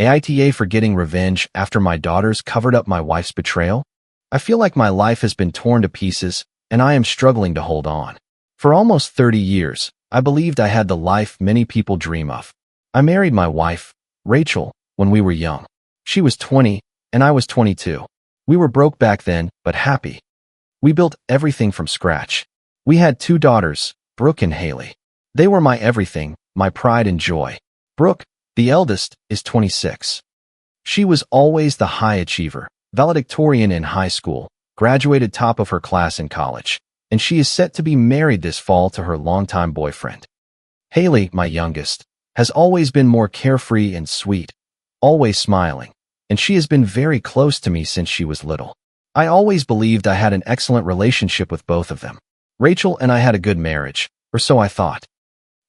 AITA for getting revenge after my daughters covered up my wife's betrayal? I feel like my life has been torn to pieces, and I am struggling to hold on. For almost 30 years, I believed I had the life many people dream of. I married my wife, Rachel, when we were young. She was 20, and I was 22. We were broke back then, but happy. We built everything from scratch. We had 2 daughters, Brooke and Haley. They were my everything, my pride and joy. Brooke, the eldest, is 26. She was always the high achiever, valedictorian in high school, graduated top of her class in college, and she is set to be married this fall to her longtime boyfriend. Haley, my youngest, has always been more carefree and sweet, always smiling, and she has been very close to me since she was little. I always believed I had an excellent relationship with both of them. Rachel and I had a good marriage, or so I thought.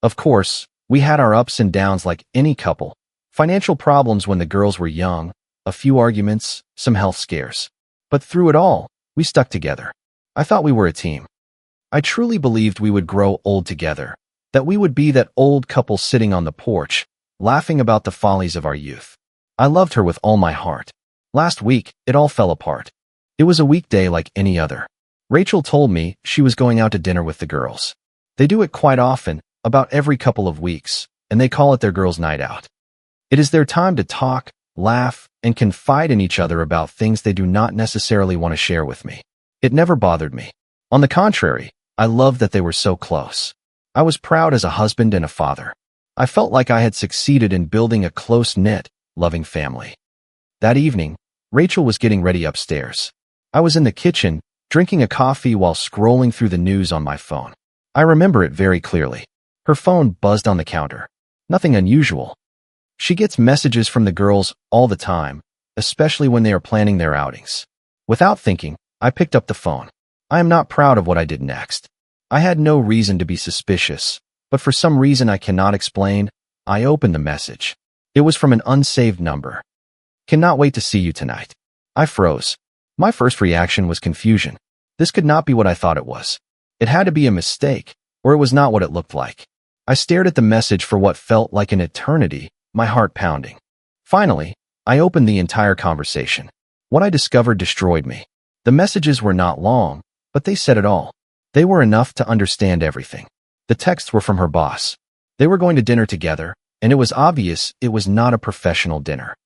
Of course, we had our ups and downs like any couple, financial problems when the girls were young, a few arguments, some health scares. But through it all, we stuck together. I thought we were a team. I truly believed we would grow old together, that we would be that old couple sitting on the porch, laughing about the follies of our youth. I loved her with all my heart. Last week, it all fell apart. It was a weekday like any other. Rachel told me she was going out to dinner with the girls. They do it quite often, about every couple of weeks, and they call it their girls' night out. It is their time to talk, laugh, and confide in each other about things they do not necessarily want to share with me. It never bothered me. On the contrary, I loved that they were so close. I was proud as a husband and a father. I felt like I had succeeded in building a close-knit, loving family. That evening, Rachel was getting ready upstairs. I was in the kitchen, drinking a coffee while scrolling through the news on my phone. I remember it very clearly. Her phone buzzed on the counter. Nothing unusual. She gets messages from the girls all the time, especially when they are planning their outings. Without thinking, I picked up the phone. I am not proud of what I did next. I had no reason to be suspicious, but for some reason I cannot explain, I opened the message. It was from an unsaved number. Cannot wait to see you tonight. I froze. My first reaction was confusion. This could not be what I thought it was. It had to be a mistake, or it was not what it looked like. I stared at the message for what felt like an eternity, my heart pounding. Finally, I opened the entire conversation. What I discovered destroyed me. The messages were not long, but they said it all. They were enough to understand everything. The texts were from her boss. They were going to dinner together, and it was obvious it was not a professional dinner.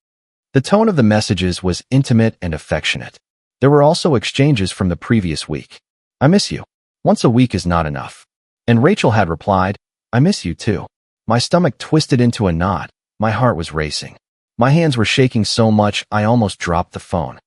The tone of the messages was intimate and affectionate. There were also exchanges from the previous week. I miss you. Once a week is not enough. And Rachel had replied, I miss you too. My stomach twisted into a knot. My heart was racing. My hands were shaking so much I almost dropped the phone.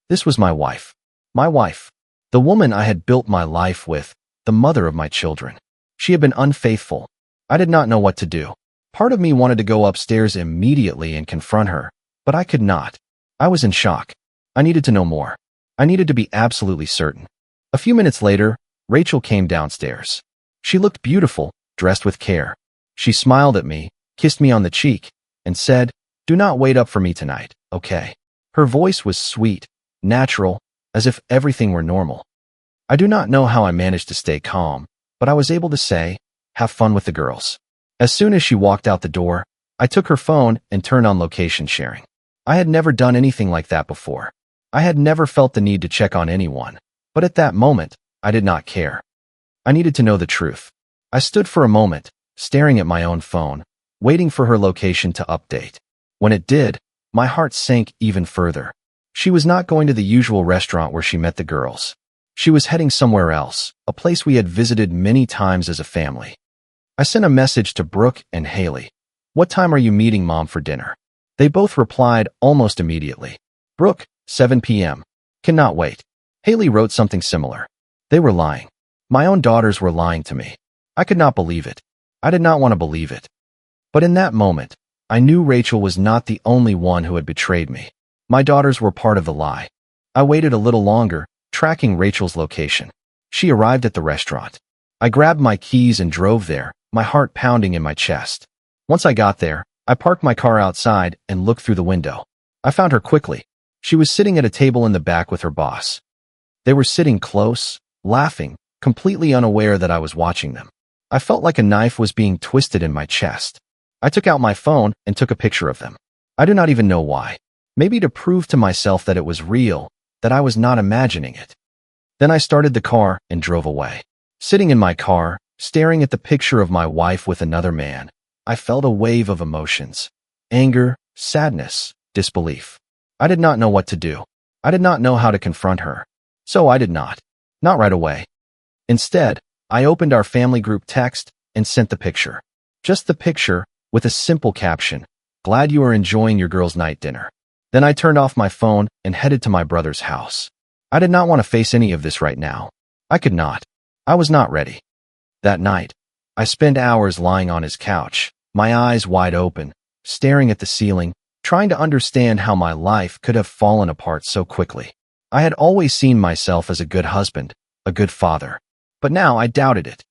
This was my wife. My wife. The woman I had built my life with, the mother of my children. She had been unfaithful. I did not know what to do. Part of me wanted to go upstairs immediately and confront her, but I could not. I was in shock. I needed to know more. I needed to be absolutely certain. A few minutes later, Rachel came downstairs. She looked beautiful, dressed with care. She smiled at me, kissed me on the cheek, and said, "Do not wait up for me tonight, okay?" Her voice was sweet, natural, as if everything were normal. I do not know how I managed to stay calm, but I was able to say, "Have fun with the girls." As soon as she walked out the door, I took her phone and turned on location sharing. I had never done anything like that before. I had never felt the need to check on anyone, but at that moment, I did not care. I needed to know the truth. I stood for a moment, staring at my own phone, waiting for her location to update. When it did, my heart sank even further. She was not going to the usual restaurant where she met the girls. She was heading somewhere else, a place we had visited many times as a family. I sent a message to Brooke and Haley. "What time are you meeting Mom for dinner?" They both replied almost immediately. Brooke, 7 p.m. Cannot wait. Haley wrote something similar. They were lying. My own daughters were lying to me. I could not believe it. I did not want to believe it. But in that moment, I knew Rachel was not the only one who had betrayed me. My daughters were part of the lie. I waited a little longer, tracking Rachel's location. She arrived at the restaurant. I grabbed my keys and drove there, my heart pounding in my chest. Once I got there, I parked my car outside and looked through the window. I found her quickly. She was sitting at a table in the back with her boss. They were sitting close, laughing, completely unaware that I was watching them. I felt like a knife was being twisted in my chest. I took out my phone and took a picture of them. I do not even know why. Maybe to prove to myself that it was real, that I was not imagining it. Then I started the car and drove away. Sitting in my car, staring at the picture of my wife with another man, I felt a wave of emotions. Anger, sadness, disbelief. I did not know what to do. I did not know how to confront her. So I did not. Not right away. Instead, I opened our family group text and sent the picture. Just the picture, with a simple caption, "Glad you are enjoying your girls' night dinner." Then I turned off my phone and headed to my brother's house. I did not want to face any of this right now. I could not. I was not ready. That night, I spent hours lying on his couch, my eyes wide open, staring at the ceiling, trying to understand how my life could have fallen apart so quickly. I had always seen myself as a good husband, a good father, but now I doubted it.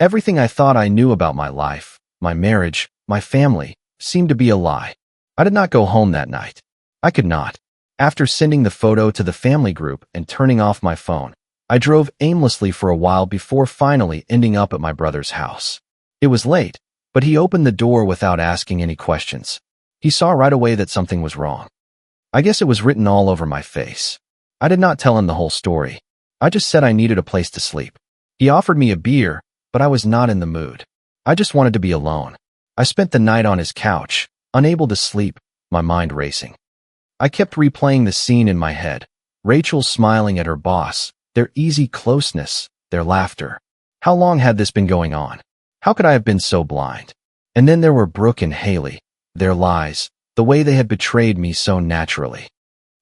Everything I thought I knew about my life, my marriage, my family, seemed to be a lie. I did not go home that night. I could not. After sending the photo to the family group and turning off my phone, I drove aimlessly for a while before finally ending up at my brother's house. It was late, but he opened the door without asking any questions. He saw right away that something was wrong. I guess it was written all over my face. I did not tell him the whole story. I just said I needed a place to sleep. He offered me a beer, but I was not in the mood. I just wanted to be alone. I spent the night on his couch, unable to sleep, my mind racing. I kept replaying the scene in my head. Rachel smiling at her boss, their easy closeness, their laughter. How long had this been going on? How could I have been so blind? And then there were Brooke and Haley, their lies, the way they had betrayed me so naturally.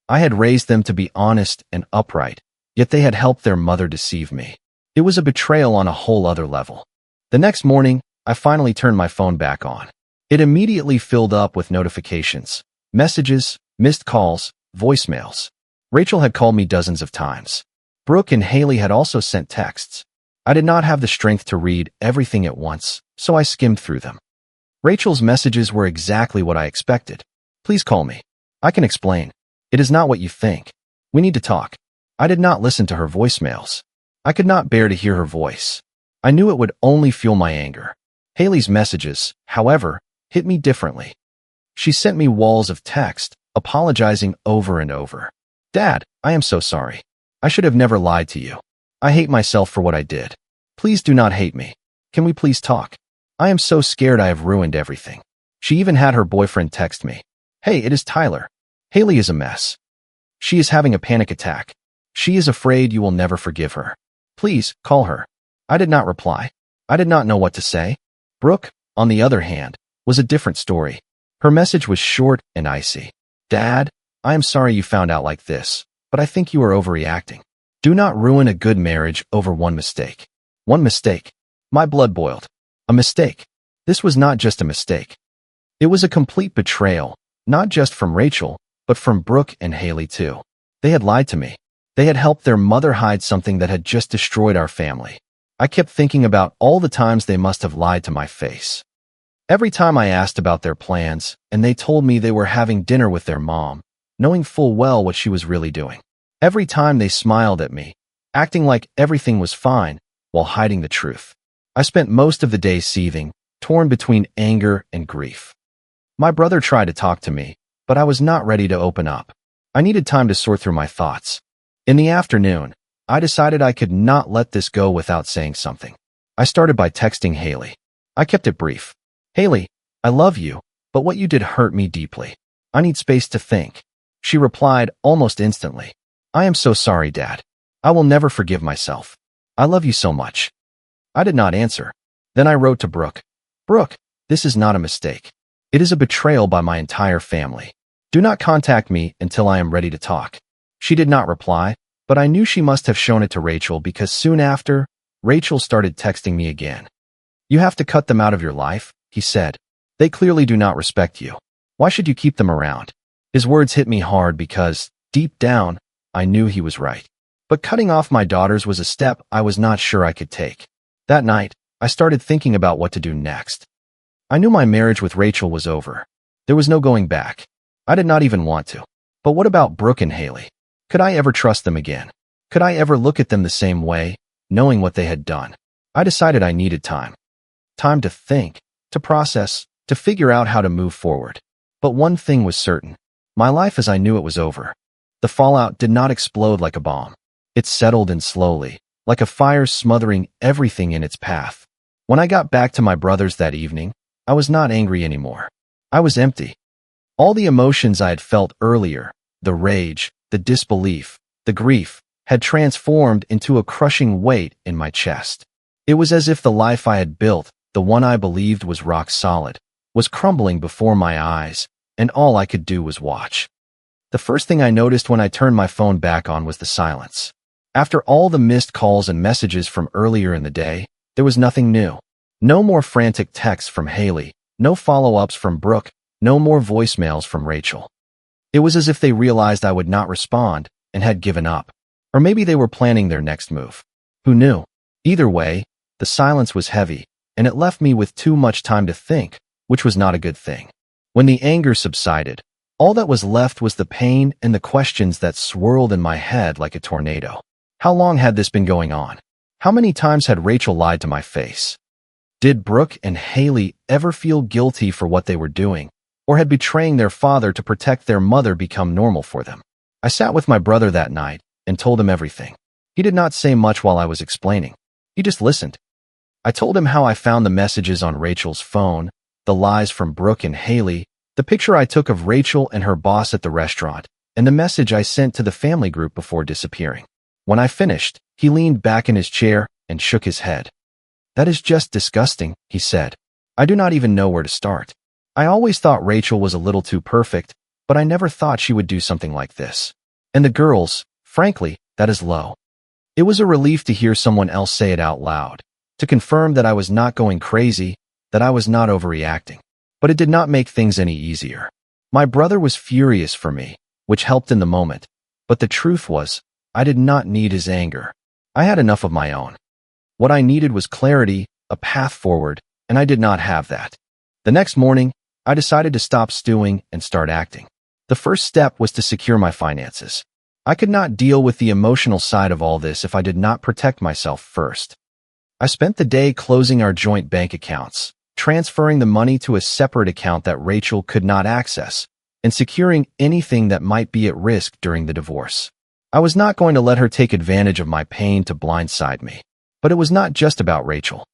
I had raised them to be honest and upright, yet they had helped their mother deceive me. It was a betrayal on a whole other level. The next morning, I finally turned my phone back on. It immediately filled up with notifications, messages, missed calls, voicemails. Rachel had called me dozens of times. Brooke and Haley had also sent texts. I did not have the strength to read everything at once, so I skimmed through them. Rachel's messages were exactly what I expected. "Please call me. I can explain. It is not what you think. We need to talk." I did not listen to her voicemails. I could not bear to hear her voice. I knew it would only fuel my anger. Haley's messages, however, hit me differently. She sent me walls of text, apologizing over and over. "Dad, I am so sorry. I should have never lied to you. I hate myself for what I did. Please do not hate me. Can we please talk? I am so scared I have ruined everything." She even had her boyfriend text me. "Hey, it is Tyler. Haley is a mess. She is having a panic attack. She is afraid you will never forgive her. Please, call her." I did not reply. I did not know what to say. Brooke, on the other hand, was a different story. Her message was short and icy. "Dad, I am sorry you found out like this, but I think you are overreacting. Do not ruin a good marriage over one mistake." One mistake. My blood boiled. A mistake. This was not just a mistake. It was a complete betrayal, not just from Rachel, but from Brooke and Haley too. They had lied to me. They had helped their mother hide something that had just destroyed our family. I kept thinking about all the times they must have lied to my face. Every time I asked about their plans, and they told me they were having dinner with their mom, knowing full well what she was really doing. Every time they smiled at me, acting like everything was fine, while hiding the truth. I spent most of the day seething, torn between anger and grief. My brother tried to talk to me, but I was not ready to open up. I needed time to sort through my thoughts. In the afternoon, I decided I could not let this go without saying something. I started by texting Haley. I kept it brief. "Haley, I love you, but what you did hurt me deeply. I need space to think." She replied almost instantly. "I am so sorry, Dad. I will never forgive myself. I love you so much." I did not answer. Then I wrote to Brooke. "Brooke, this is not a mistake. It is a betrayal by my entire family. Do not contact me until I am ready to talk." She did not reply, but I knew she must have shown it to Rachel because soon after, Rachel started texting me again. "You have to cut them out of your life," he said. "They clearly do not respect you. Why should you keep them around?" His words hit me hard because, deep down, I knew he was right. But cutting off my daughters was a step I was not sure I could take. That night, I started thinking about what to do next. I knew my marriage with Rachel was over. There was no going back. I did not even want to. But what about Brooke and Haley? Could I ever trust them again? Could I ever look at them the same way, knowing what they had done? I decided I needed time. Time to think, to process, to figure out how to move forward. But one thing was certain. My life as I knew it was over. The fallout did not explode like a bomb. It settled in slowly, like a fire smothering everything in its path. When I got back to my brother's that evening, I was not angry anymore. I was empty. All the emotions I had felt earlier, the rage, the disbelief, the grief, had transformed into a crushing weight in my chest. It was as if the life I had built, the one I believed was rock solid, was crumbling before my eyes, and all I could do was watch. The first thing I noticed when I turned my phone back on was the silence. After all the missed calls and messages from earlier in the day, there was nothing new. No more frantic texts from Haley, no follow-ups from Brooke, no more voicemails from Rachel. It was as if they realized I would not respond and had given up. Or maybe they were planning their next move. Who knew? Either way, the silence was heavy, and it left me with too much time to think, which was not a good thing. When the anger subsided, all that was left was the pain and the questions that swirled in my head like a tornado. How long had this been going on? How many times had Rachel lied to my face? Did Brooke and Haley ever feel guilty for what they were doing, or had betraying their father to protect their mother become normal for them? I sat with my brother that night and told him everything. He did not say much while I was explaining. He just listened. I told him how I found the messages on Rachel's phone, the lies from Brooke and Haley, the picture I took of Rachel and her boss at the restaurant, and the message I sent to the family group before disappearing. When I finished, he leaned back in his chair and shook his head. "That is just disgusting," he said. "I do not even know where to start. I always thought Rachel was a little too perfect, but I never thought she would do something like this. And the girls, frankly, that is low." It was a relief to hear someone else say it out loud, to confirm that I was not going crazy, that I was not overreacting. But it did not make things any easier. My brother was furious for me, which helped in the moment, but the truth was, I did not need his anger. I had enough of my own. What I needed was clarity, a path forward, and I did not have that. The next morning, I decided to stop stewing and start acting. The first step was to secure my finances. I could not deal with the emotional side of all this if I did not protect myself first. I spent the day closing our joint bank accounts, transferring the money to a separate account that Rachel could not access, and securing anything that might be at risk during the divorce. I was not going to let her take advantage of my pain to blindside me. But it was not just about Rachel.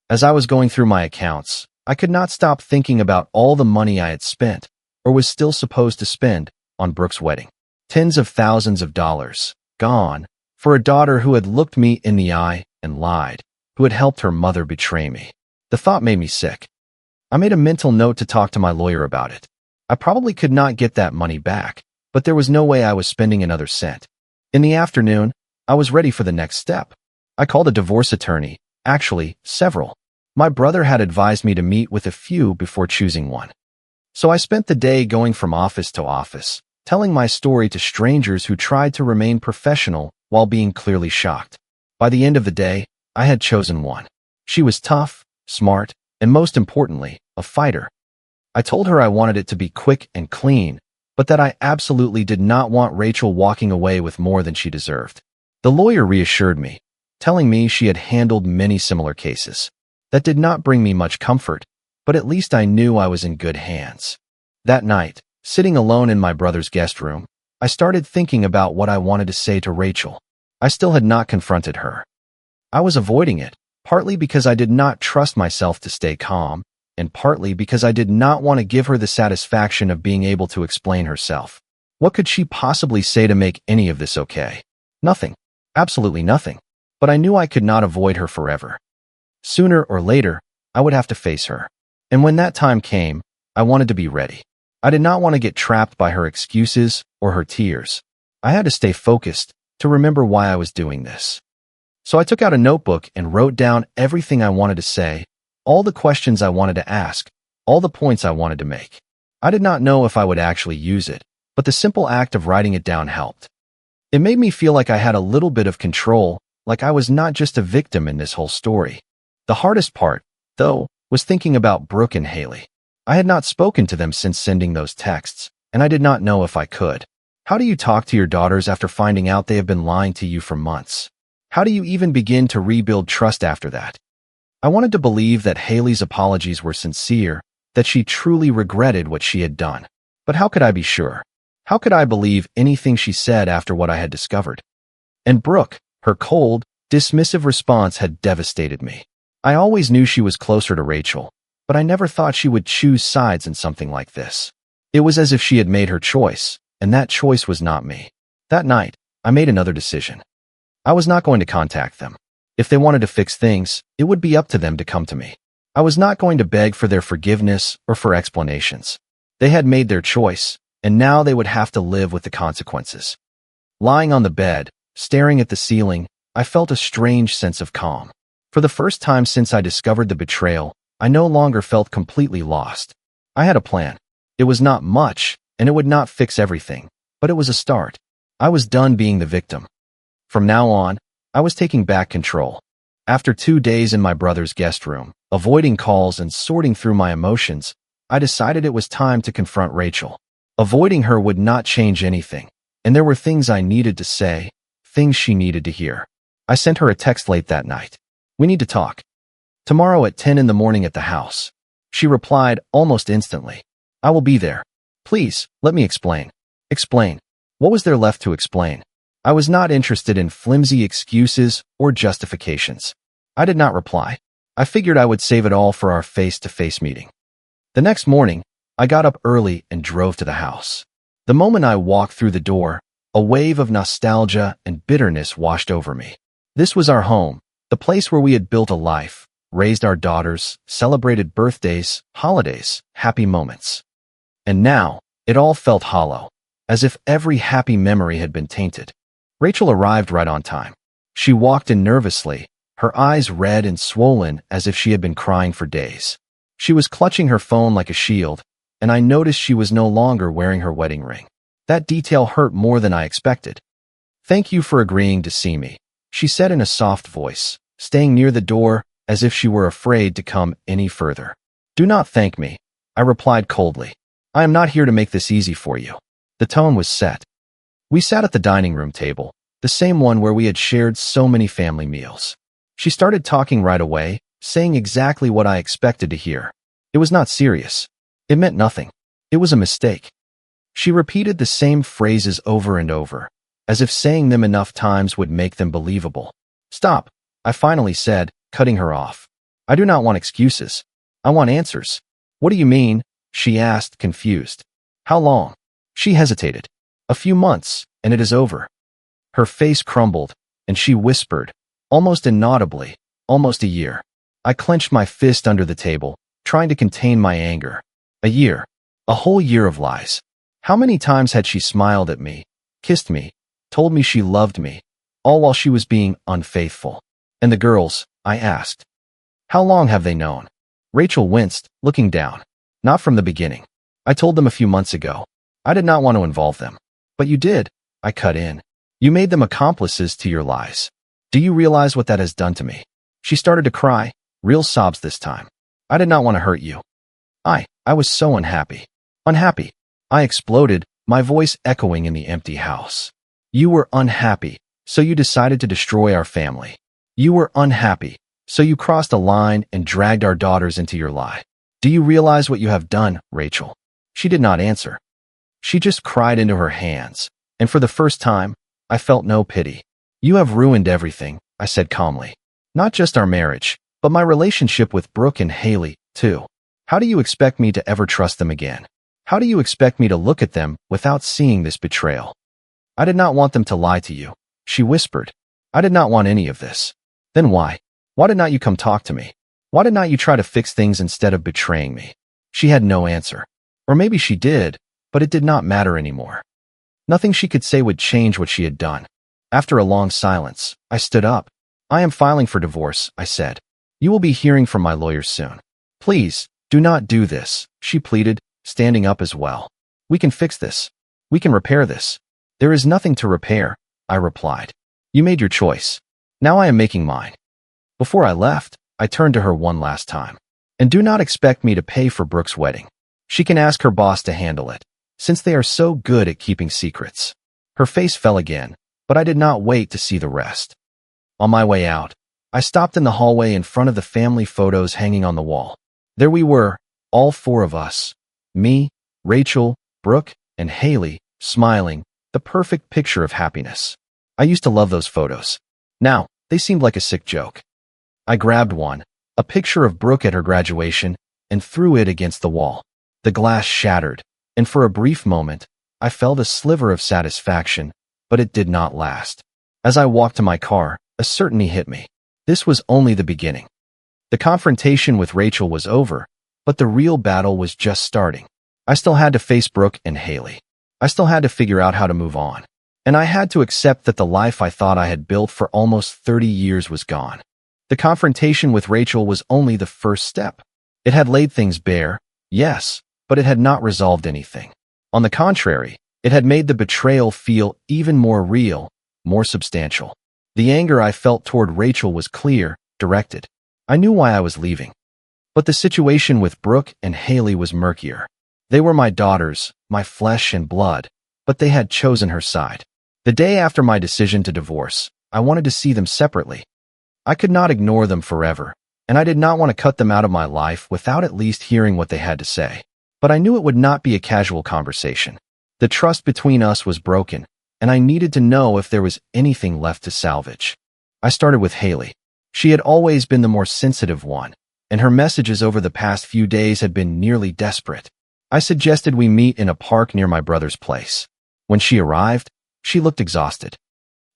As I was going through my accounts, I could not stop thinking about all the money I had spent, or was still supposed to spend, on Brooke's wedding. Tens of thousands of dollars, gone, for a daughter who had looked me in the eye and lied, who had helped her mother betray me. The thought made me sick. I made a mental note to talk to my lawyer about it. I probably could not get that money back, but there was no way I was spending another cent. In the afternoon, I was ready for the next step. I called a divorce attorney, actually, several. My brother had advised me to meet with a few before choosing one. So I spent the day going from office to office, telling my story to strangers who tried to remain professional while being clearly shocked. By the end of the day, I had chosen one. She was tough, smart, and most importantly, a fighter. I told her I wanted it to be quick and clean, but that I absolutely did not want Rachel walking away with more than she deserved. The lawyer reassured me, telling me she had handled many similar cases. That did not bring me much comfort, but at least I knew I was in good hands. That night, sitting alone in my brother's guest room, I started thinking about what I wanted to say to Rachel. I still had not confronted her. I was avoiding it, partly because I did not trust myself to stay calm, and partly because I did not want to give her the satisfaction of being able to explain herself. What could she possibly say to make any of this okay? Nothing. Absolutely nothing. But I knew I could not avoid her forever. Sooner or later, I would have to face her. And when that time came, I wanted to be ready. I did not want to get trapped by her excuses or her tears. I had to stay focused to remember why I was doing this. So I took out a notebook and wrote down everything I wanted to say, all the questions I wanted to ask, all the points I wanted to make. I did not know if I would actually use it, but the simple act of writing it down helped. It made me feel like I had a little bit of control, like I was not just a victim in this whole story. The hardest part, though, was thinking about Brooke and Haley. I had not spoken to them since sending those texts, and I did not know if I could. How do you talk to your daughters after finding out they have been lying to you for months? How do you even begin to rebuild trust after that? I wanted to believe that Haley's apologies were sincere, that she truly regretted what she had done. But how could I be sure? How could I believe anything she said after what I had discovered? And Brooke, her cold, dismissive response had devastated me. I always knew she was closer to Rachel, but I never thought she would choose sides in something like this. It was as if she had made her choice, and that choice was not me. That night, I made another decision. I was not going to contact them. If they wanted to fix things, it would be up to them to come to me. I was not going to beg for their forgiveness or for explanations. They had made their choice, and now they would have to live with the consequences. Lying on the bed, staring at the ceiling, I felt a strange sense of calm. For the first time since I discovered the betrayal, I no longer felt completely lost. I had a plan. It was not much, and it would not fix everything, but it was a start. I was done being the victim. From now on, I was taking back control. After 2 days in my brother's guest room, avoiding calls and sorting through my emotions, I decided it was time to confront Rachel. Avoiding her would not change anything, and there were things I needed to say, things she needed to hear. I sent her a text late that night. "We need to talk. Tomorrow at 10 in the morning at the house." She replied almost instantly. "I will be there. Please, let me explain." Explain. What was there left to explain? I was not interested in flimsy excuses or justifications. I did not reply. I figured I would save it all for our face-to-face meeting. The next morning, I got up early and drove to the house. The moment I walked through the door, a wave of nostalgia and bitterness washed over me. This was our home, the place where we had built a life, raised our daughters, celebrated birthdays, holidays, happy moments. And now, it all felt hollow, as if every happy memory had been tainted. Rachel arrived right on time. She walked in nervously, her eyes red and swollen as if she had been crying for days. She was clutching her phone like a shield, and I noticed she was no longer wearing her wedding ring. That detail hurt more than I expected. "Thank you for agreeing to see me," she said in a soft voice, staying near the door as if she were afraid to come any further. "Do not thank me," I replied coldly. "I am not here to make this easy for you." The tone was set. We sat at the dining room table, the same one where we had shared so many family meals. She started talking right away, saying exactly what I expected to hear. It was not serious. It meant nothing. It was a mistake. She repeated the same phrases over and over, as if saying them enough times would make them believable. "Stop," I finally said, cutting her off. "I do not want excuses. I want answers." "What do you mean?" she asked, confused. "How long?" She hesitated. "A few months, and it is over." Her face crumbled, and she whispered, almost inaudibly, "Almost a year." I clenched my fist under the table, trying to contain my anger. A year. A whole year of lies. How many times had she smiled at me, kissed me, told me she loved me, all while she was being unfaithful? "And the girls?" I asked. "How long have they known?" Rachel winced, looking down. "Not from the beginning. I told them a few months ago. I did not want to involve them." "But you did," I cut in. "You made them accomplices to your lies. Do you realize what that has done to me?" She started to cry, real sobs this time. "I did not want to hurt you. I was so unhappy." "Unhappy?" I exploded, my voice echoing in the empty house. "You were unhappy, so you decided to destroy our family. You were unhappy, so you crossed a line and dragged our daughters into your lie. Do you realize what you have done, Rachel?" She did not answer. She just cried into her hands, and for the first time, I felt no pity. "You have ruined everything," I said calmly. "Not just our marriage, but my relationship with Brooke and Haley, too. How do you expect me to ever trust them again? How do you expect me to look at them without seeing this betrayal?" "I did not want them to lie to you," she whispered. "I did not want any of this." "Then why? Why did not you come talk to me? Why did not you try to fix things instead of betraying me?" She had no answer. Or maybe she did, but it did not matter anymore. Nothing she could say would change what she had done. After a long silence, I stood up. "I am filing for divorce," I said. "You will be hearing from my lawyers soon. Please, do not do this," she pleaded, standing up as well. "We can fix this. We can repair this." "There is nothing to repair," I replied. "You made your choice. Now I am making mine." Before I left, I turned to her one last time. "And do not expect me to pay for Brooke's wedding. She can ask her boss to handle it, since they are so good at keeping secrets." Her face fell again, but I did not wait to see the rest. On my way out, I stopped in the hallway in front of the family photos hanging on the wall. There we were, all four of us. Me, Rachel, Brooke and Haley, smiling, the perfect picture of happiness. I used to love those photos. Now, they seemed like a sick joke. I grabbed one, a picture of Brooke at her graduation, and threw it against the wall. The glass shattered, and for a brief moment, I felt a sliver of satisfaction, but it did not last. As I walked to my car, a certainty hit me. This was only the beginning. The confrontation with Rachel was over, but the real battle was just starting. I still had to face Brooke and Haley. I still had to figure out how to move on. And I had to accept that the life I thought I had built for almost 30 years was gone. The confrontation with Rachel was only the first step. It had laid things bare, yes, but it had not resolved anything. On the contrary, it had made the betrayal feel even more real, more substantial. The anger I felt toward Rachel was clear, directed. I knew why I was leaving. But the situation with Brooke and Haley was murkier. They were my daughters, my flesh and blood, but they had chosen her side. The day after my decision to divorce, I wanted to see them separately. I could not ignore them forever, and I did not want to cut them out of my life without at least hearing what they had to say. But I knew it would not be a casual conversation. The trust between us was broken, and I needed to know if there was anything left to salvage. I started with Haley. She had always been the more sensitive one, and her messages over the past few days had been nearly desperate. I suggested we meet in a park near my brother's place. When she arrived, she looked exhausted.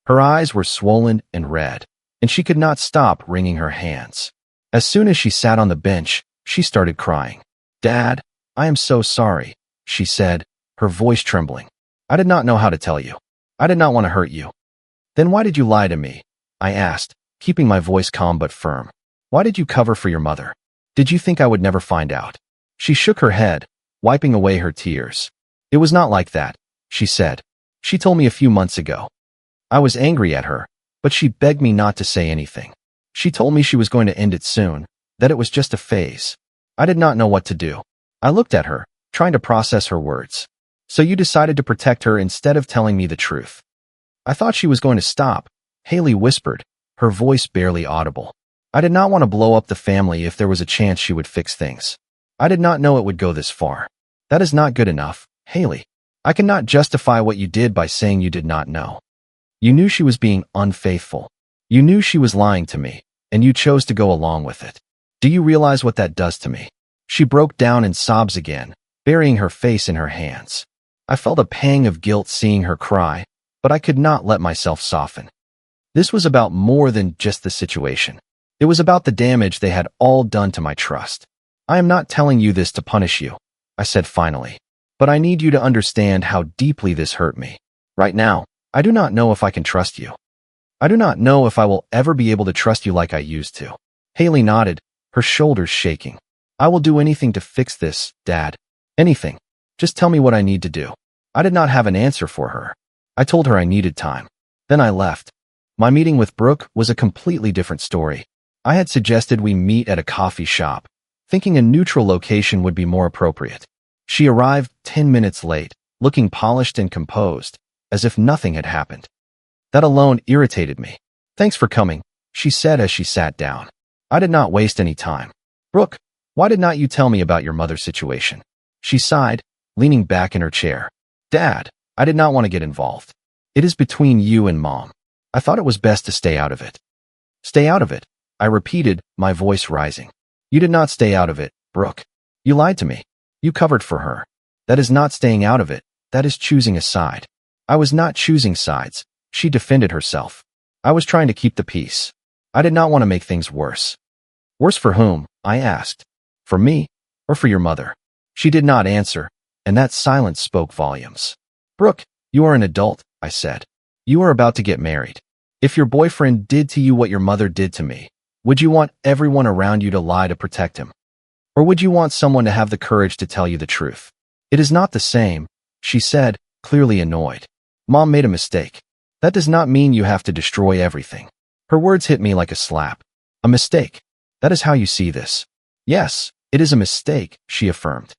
Her eyes were swollen and red, and she could not stop wringing her hands. As soon as she sat on the bench, she started crying. "Dad, I am so sorry," she said, her voice trembling. "I did not know how to tell you. I did not want to hurt you." "Then why did you lie to me?" I asked, keeping my voice calm but firm. "Why did you cover for your mother? Did you think I would never find out?" She shook her head, wiping away her tears. "It was not like that," she said. "She told me a few months ago." I was angry at her, but she begged me not to say anything. She told me she was going to end it soon, that it was just a phase. I did not know what to do. I looked at her, trying to process her words. "So you decided to protect her instead of telling me the truth." I thought she was going to stop, Haley whispered, her voice barely audible. I did not want to blow up the family if there was a chance she would fix things. I did not know it would go this far. "That is not good enough, Haley. I cannot justify what you did by saying you did not know. You knew she was being unfaithful. You knew she was lying to me, and you chose to go along with it. Do you realize what that does to me?" She broke down in sobs again, burying her face in her hands. I felt a pang of guilt seeing her cry, but I could not let myself soften. This was about more than just the situation. It was about the damage they had all done to my trust. "I am not telling you this to punish you," I said finally, "but I need you to understand how deeply this hurt me. Right now, I do not know if I can trust you. I do not know if I will ever be able to trust you like I used to." Haley nodded, her shoulders shaking. "I will do anything to fix this, Dad. Anything. Just tell me what I need to do." I did not have an answer for her. I told her I needed time. Then I left. My meeting with Brooke was a completely different story. I had suggested we meet at a coffee shop, thinking a neutral location would be more appropriate. She arrived 10 minutes late, looking polished and composed, as if nothing had happened. That alone irritated me. "Thanks for coming," she said as she sat down. I did not waste any time. "Brooke, why did not you tell me about your mother's situation?" She sighed, leaning back in her chair. "Dad, I did not want to get involved. It is between you and Mom. I thought it was best to stay out of it." "Stay out of it," I repeated, my voice rising. "You did not stay out of it, Brooke. You lied to me. You covered for her. That is not staying out of it. That is choosing a side." I was not choosing sides. She defended herself. I was trying to keep the peace. I did not want to make things worse. "Worse for whom?" I asked. "For me, or for your mother?" She did not answer, and that silence spoke volumes. "Brooke, you are an adult," I said. "You are about to get married. If your boyfriend did to you what your mother did to me, would you want everyone around you to lie to protect him? Or would you want someone to have the courage to tell you the truth?" "It is not the same," she said, clearly annoyed. "Mom made a mistake. That does not mean you have to destroy everything." Her words hit me like a slap. "A mistake? That is how you see this?" "Yes, it is a mistake," she affirmed.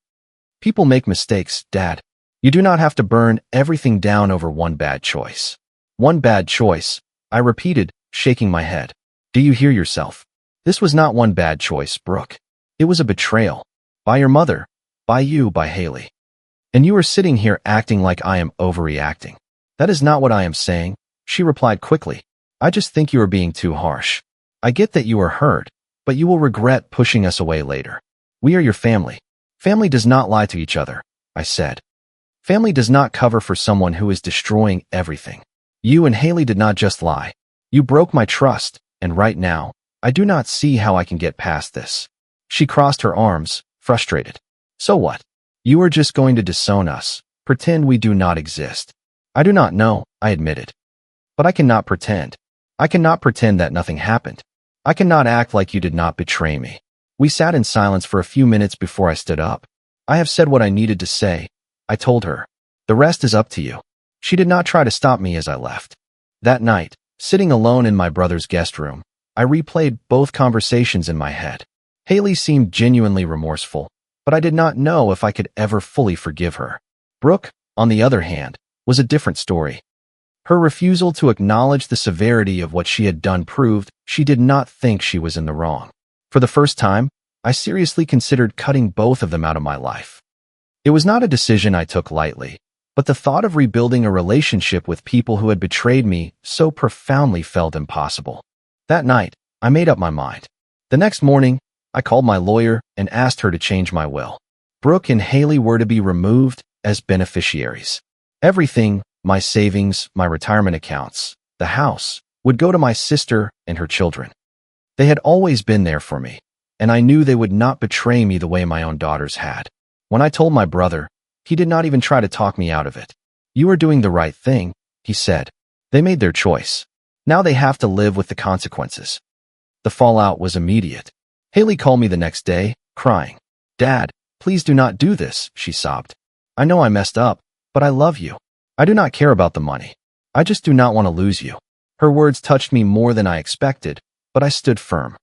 "People make mistakes, Dad. You do not have to burn everything down over one bad choice." "One bad choice," I repeated, shaking my head. "Do you hear yourself? This was not one bad choice, Brooke. It was a betrayal. By your mother, by you, by Haley." And you are sitting here acting like I am overreacting. That is not what I am saying, she replied quickly. I just think you are being too harsh. I get that you are hurt, but you will regret pushing us away later. We are your family. Family does not lie to each other, I said. Family does not cover for someone who is destroying everything. You and Haley did not just lie. You broke my trust, and right now, I do not see how I can get past this. She crossed her arms, frustrated. So what? You are just going to disown us, pretend we do not exist. I do not know, I admitted. But I cannot pretend. I cannot pretend that nothing happened. I cannot act like you did not betray me. We sat in silence for a few minutes before I stood up. I have said what I needed to say, I told her. The rest is up to you. She did not try to stop me as I left. That night, sitting alone in my brother's guest room, I replayed both conversations in my head. Haley seemed genuinely remorseful, but I did not know if I could ever fully forgive her. Brooke, on the other hand, was a different story. Her refusal to acknowledge the severity of what she had done proved she did not think she was in the wrong. For the first time, I seriously considered cutting both of them out of my life. It was not a decision I took lightly, but the thought of rebuilding a relationship with people who had betrayed me so profoundly felt impossible. That night, I made up my mind. The next morning, I called my lawyer and asked her to change my will. Brooke and Haley were to be removed as beneficiaries. Everything, my savings, my retirement accounts, the house, would go to my sister and her children. They had always been there for me, and I knew they would not betray me the way my own daughters had. When I told my brother, he did not even try to talk me out of it. You are doing the right thing, he said. They made their choice. Now they have to live with the consequences. The fallout was immediate. Haley called me the next day, crying. Dad, please do not do this, she sobbed. I know I messed up, but I love you. I do not care about the money. I just do not want to lose you. Her words touched me more than I expected, but I stood firm.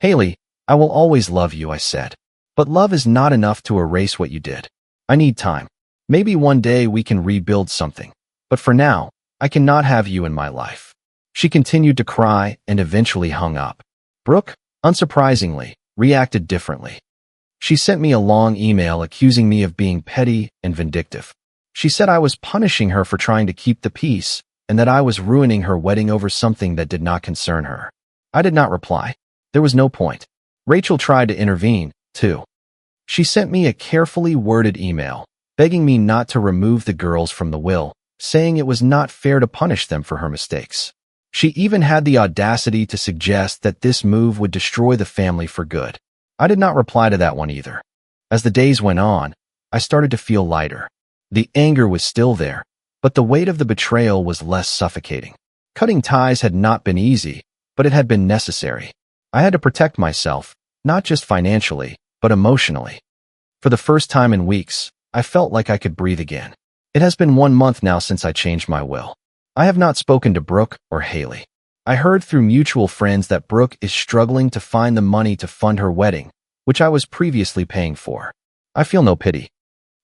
Haley, I will always love you, I said. But love is not enough to erase what you did. I need time. Maybe one day we can rebuild something. But for now, I cannot have you in my life. She continued to cry and eventually hung up. Brooke, unsurprisingly, reacted differently. She sent me a long email accusing me of being petty and vindictive. She said I was punishing her for trying to keep the peace and that I was ruining her wedding over something that did not concern her. I did not reply. There was no point. Rachel tried to intervene, too. She sent me a carefully worded email, begging me not to remove the girls from the will, saying it was not fair to punish them for her mistakes. She even had the audacity to suggest that this move would destroy the family for good. I did not reply to that one either. As the days went on, I started to feel lighter. The anger was still there, but the weight of the betrayal was less suffocating. Cutting ties had not been easy, but it had been necessary. I had to protect myself, not just financially, but emotionally. For the first time in weeks, I felt like I could breathe again. It has been 1 month now since I changed my will. I have not spoken to Brooke or Haley. I heard through mutual friends that Brooke is struggling to find the money to fund her wedding, which I was previously paying for. I feel no pity.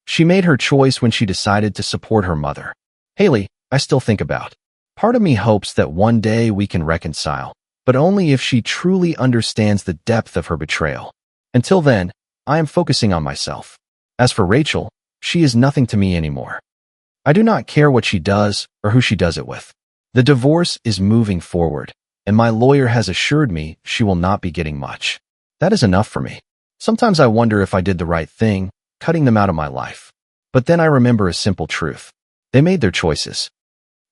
She made her choice when she decided to support her mother. Haley, I still think about. Part of me hopes that one day we can reconcile, but only if she truly understands the depth of her betrayal. Until then, I am focusing on myself. As for Rachel, she is nothing to me anymore. I do not care what she does or who she does it with. The divorce is moving forward, and my lawyer has assured me she will not be getting much. That is enough for me. Sometimes I wonder if I did the right thing, cutting them out of my life. But then I remember a simple truth. They made their choices.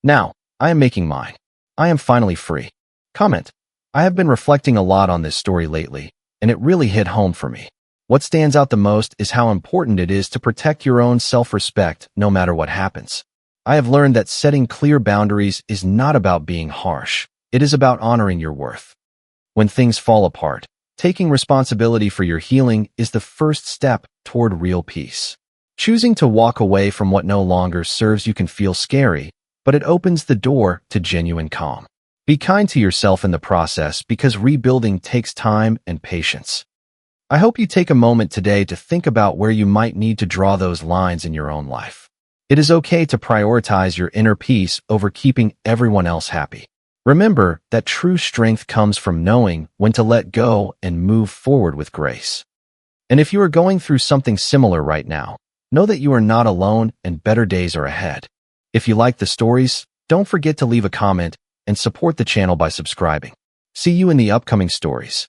Now, I am making mine. I am finally free. Comment. I have been reflecting a lot on this story lately, and it really hit home for me. What stands out the most is how important it is to protect your own self-respect no matter what happens. I have learned that setting clear boundaries is not about being harsh. It is about honoring your worth. When things fall apart, taking responsibility for your healing is the first step toward real peace. Choosing to walk away from what no longer serves you can feel scary, but it opens the door to genuine calm. Be kind to yourself in the process because rebuilding takes time and patience. I hope you take a moment today to think about where you might need to draw those lines in your own life. It is okay to prioritize your inner peace over keeping everyone else happy. Remember that true strength comes from knowing when to let go and move forward with grace. And if you are going through something similar right now, Know that you are not alone and better days are ahead. If you like the stories, don't forget to leave a comment and support the channel by subscribing. See you in the upcoming stories.